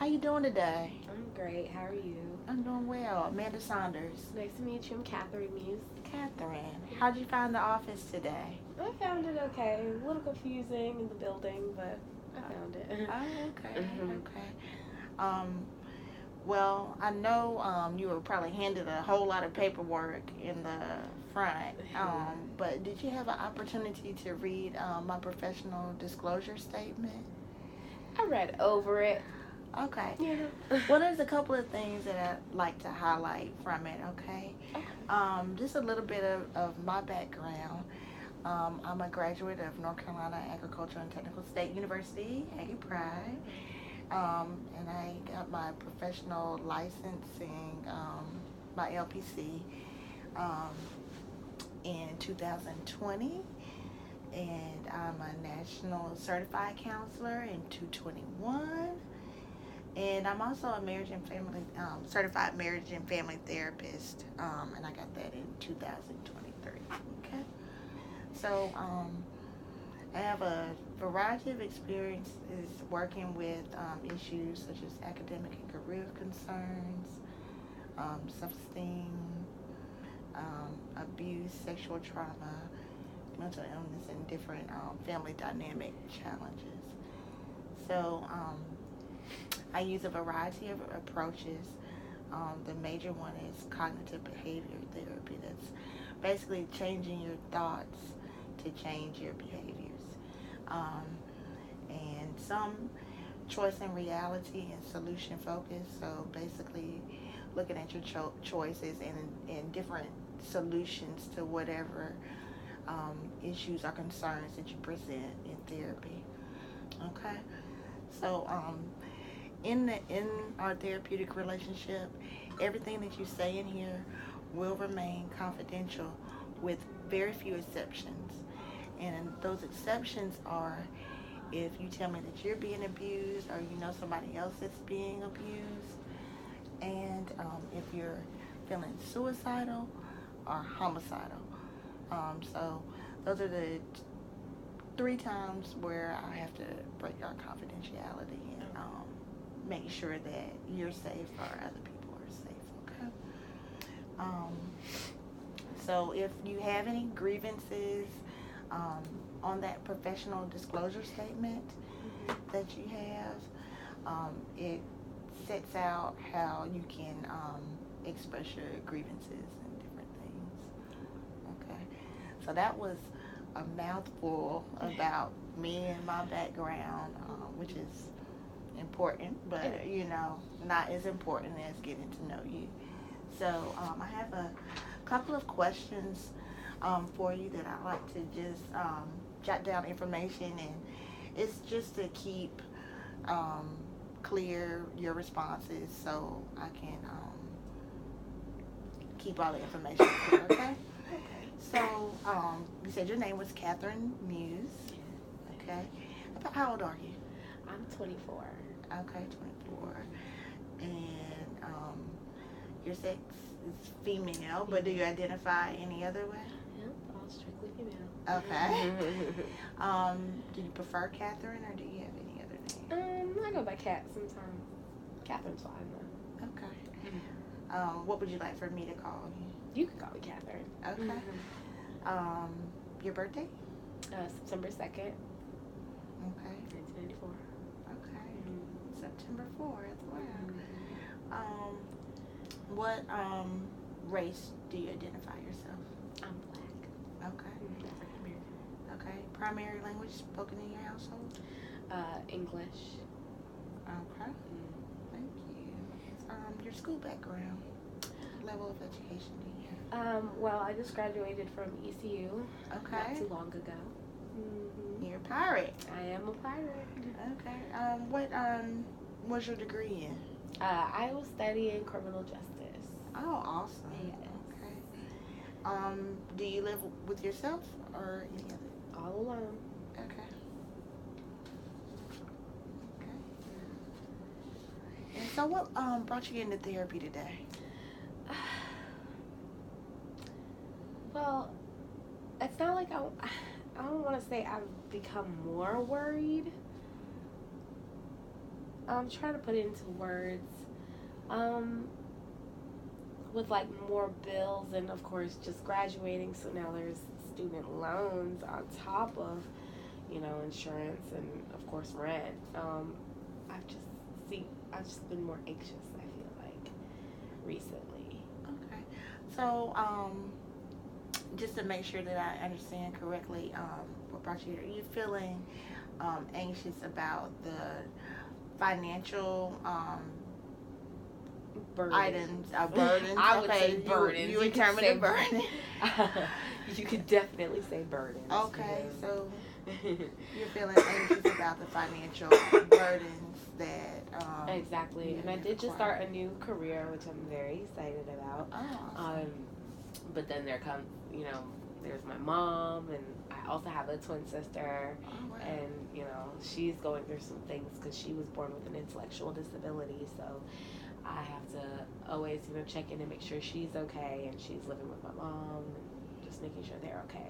How you doing today? I'm great. How are you? I'm doing well. Amanda Saunders. Nice to meet you. I'm Catherine Muse. Catherine, how'd you find the office today? I found it okay. A little confusing in the building, but I found it. Oh, okay, okay. Um, well, I know you were probably handed a whole lot of paperwork in the front, but did you have an opportunity to read my professional disclosure statement? I read over it. Okay. Yeah. Well, there's a couple of things that I'd like to highlight from it, okay? Okay. Just a little bit of my background. I'm a graduate of North Carolina Agricultural and Technical State University, Aggie Pride. And I got my professional licensing, my LPC, um, in 2020. And I'm a national certified counselor in 221. And I'm also a marriage and family certified marriage and family therapist, and I got that in 2023. Okay, so I have a variety of experiences working with issues such as academic and career concerns, self-esteem, abuse, sexual trauma, mental illness, and different family dynamic challenges. So I use a variety of approaches. The major one is cognitive behavior therapy. That's basically changing your thoughts to change your behaviors. Um, and some choice and reality and solution focus. So basically looking at your choices and different solutions to whatever issues or concerns that you present in therapy. Okay? So in our therapeutic relationship, everything that you say in here will remain confidential with very few exceptions. And those exceptions are if you tell me that you're being abused or you know somebody else that's being abused, and if you're feeling suicidal or homicidal. So those are the three times where I have to break our confidentiality and make sure that you're safe or other people are safe, okay? Um, so if you have any grievances on that professional disclosure statement that you have, it sets out how you can express your grievances and different things. Okay, so that was a mouthful about me and my background, which is important, but not as important as getting to know you. So I have a couple of questions for you that I like to just jot down information, and it's just to keep clear your responses so I can keep all the information clear. Okay. So you said your name was Catherine Muse. Okay. About how old are you? I'm 24. Okay, 24. And your sex is female, but do you identify any other way? Yep, all strictly female. Okay. Do you prefer Catherine or do you have any other name? I go by Cat sometimes. Catherine's fine though. Okay. What would you like for me to call you? You can call me Catherine. Okay. Your birthday? September 2nd, Okay. 1994. Okay. September 4th. Wow. What race do you identify yourself? I'm black. Okay. African American. Okay. Primary language spoken in your household? English. Okay. Thank you. Your school background. What level of education do you have? Well, I just graduated from ECU Okay. not too long ago. You're a pirate. I am a pirate. Okay. What was your degree in? I was studying criminal justice. Oh, awesome. Yes. Okay. Do you live with yourself or any other? All alone. Okay. Okay. And so what brought you into therapy today? Well, it's not like I don't want to say I've become more worried, I'm trying to put it into words. Um, with like more bills and of course just graduating, so now there's student loans on top of insurance and of course rent. I've just I've just been more anxious, I feel like, recently. Okay. So, just to make sure that I understand correctly, what brought you here? Are you feeling anxious about the financial Burdens. items, burdens? I would Okay, say burdens. You would term it a burden. You could definitely say burdens. Okay, because so you're feeling anxious about the financial burdens that exactly. And I did just start a new career, which I'm very excited about. Oh, awesome. But then there comes, there's my mom, and I also have a twin sister, Oh, wow. and she's going through some things because she was born with an intellectual disability, so I have to always check in and make sure she's okay, and she's living with my mom, and just making sure they're okay.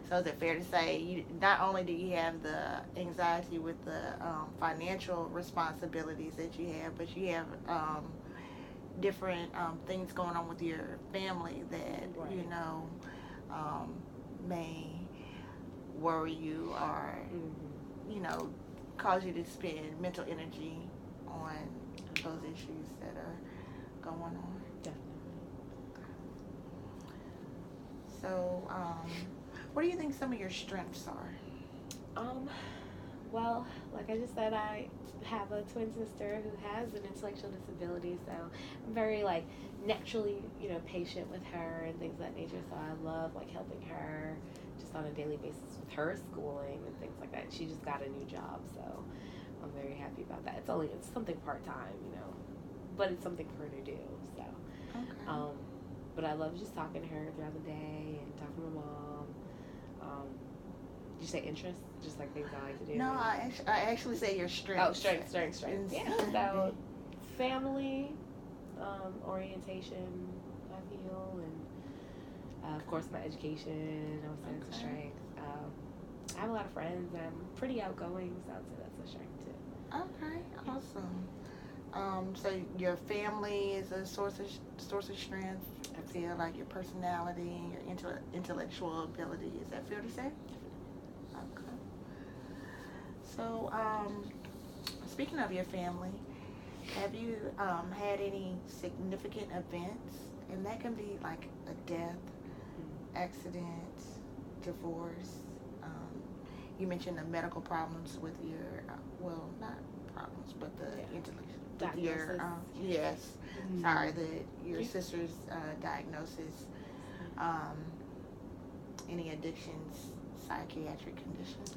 So is it fair to say not only do you have the anxiety with the financial responsibilities that you have, but you have different things going on with your family that Right. may worry you or cause you to spend mental energy on those issues that are going on. Definitely. So, what do you think some of your strengths are? Well, like I just said, I have a twin sister who has an intellectual disability, so I'm very naturally, patient with her and things of that nature. So I love helping her just on a daily basis with her schooling and things like that. She just got a new job, so I'm very happy about that. It's something part time, but it's something for her to do. So, Okay. but I love just talking to her throughout the day and talking to my mom. Did you say interests? Just things I like to do? No, I actually say your strengths. Oh, strength. Yeah. So, family, orientation, I feel, and of course my education. I would say it's a strength. I have a lot of friends. I'm pretty outgoing, so I'd say that's a strength too. Okay, awesome. So your family is a source of strength. I feel like your personality and your intellectual ability. Is that fair to say? Okay. So, speaking of your family, have you had any significant events? And that can be like a death, accident, divorce. You mentioned the medical problems with your, well, not problems, but the intellectual. Your yes, sorry, your sister's diagnosis. Any addictions, psychiatric conditions?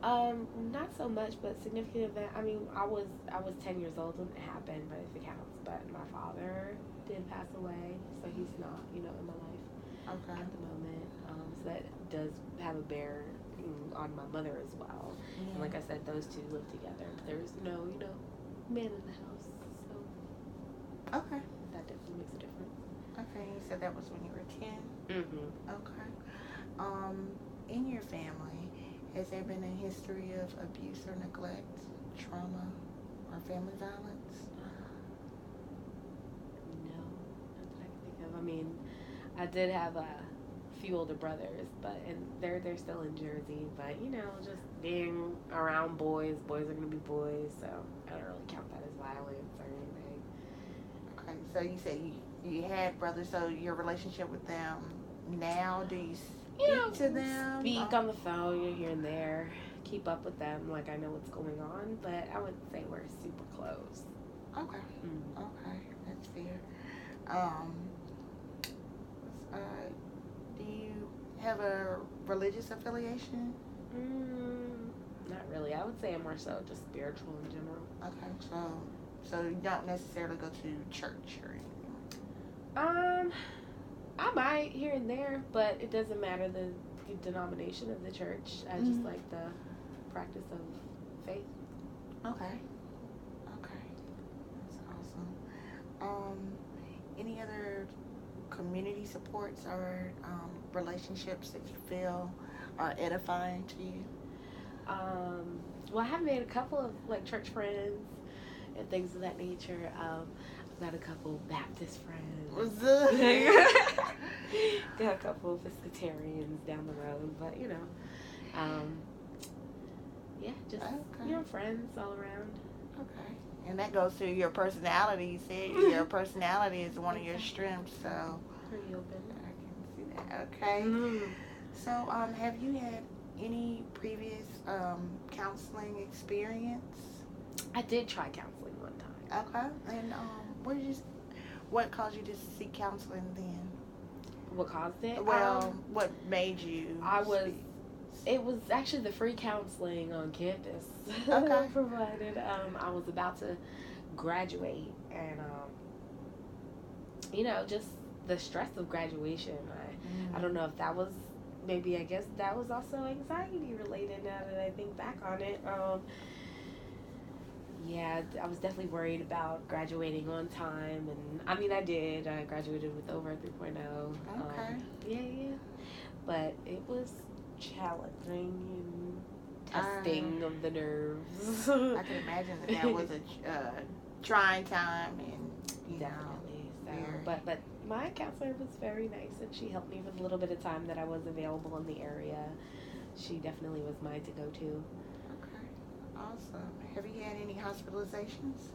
Not so much, but significant event. I mean, I was 10 years old when it happened, but if it counts. But my father did pass away, so he's not, in my life at the moment. So that does have a bear on my mother as well. Yeah. And like I said, those two live together. But there's no, man in the house. So Okay. that definitely makes a difference. Okay, you said that was when you were 10? Mm-hmm. Okay. In your family, has there been a history of abuse or neglect, trauma, or family violence? No, not that I can think of. I mean, I did have a few older brothers, and they're still in Jersey. But just being around boys are gonna be boys, so I don't really count that as violence or anything. Okay, so you said you had brothers, so your relationship with them now, do you speak to them? Speak on the phone here and there, keep up with them, I know what's going on, but I wouldn't say we're super close. Okay. Mm-hmm. Okay, that's fair. Do you have a religious affiliation? Not really. I would say I'm more so just spiritual in general. Okay, so you don't necessarily go to church or anything? I might here and there, but it doesn't matter the denomination of the church. I just like the practice of faith. Okay. That's awesome. Any other community supports or relationships that you feel are edifying to you? Well, I have made a couple of church friends. and things of that nature. I've got a couple Baptist friends. What's up? Got a couple of pescatarians down the road, but yeah, just Okay. friends all around. Okay. And that goes to your personality. You said your personality is one of your strengths, so Pretty open. I can see that. Okay. So, have you had any previous counseling experience? I did try counseling one time. Okay. And what caused you to seek counseling then? What caused it? Well, what made you? It was actually the free counseling on campus Okay. provided. I was about to graduate, and just the stress of graduation. I don't know if that was, maybe, I guess that was also anxiety related now that I think back on it. Yeah, I was definitely worried about graduating on time, and I mean I did. I graduated with over a 3.0. Okay. Yeah. But it was challenging and testing of the nerves. I can imagine that was a trying time, and Definitely. So, very. but my counselor was very nice, and she helped me with a little bit of time that I was available in the area. She definitely was mine to go to. Okay. Awesome. Have you had any hospitalizations?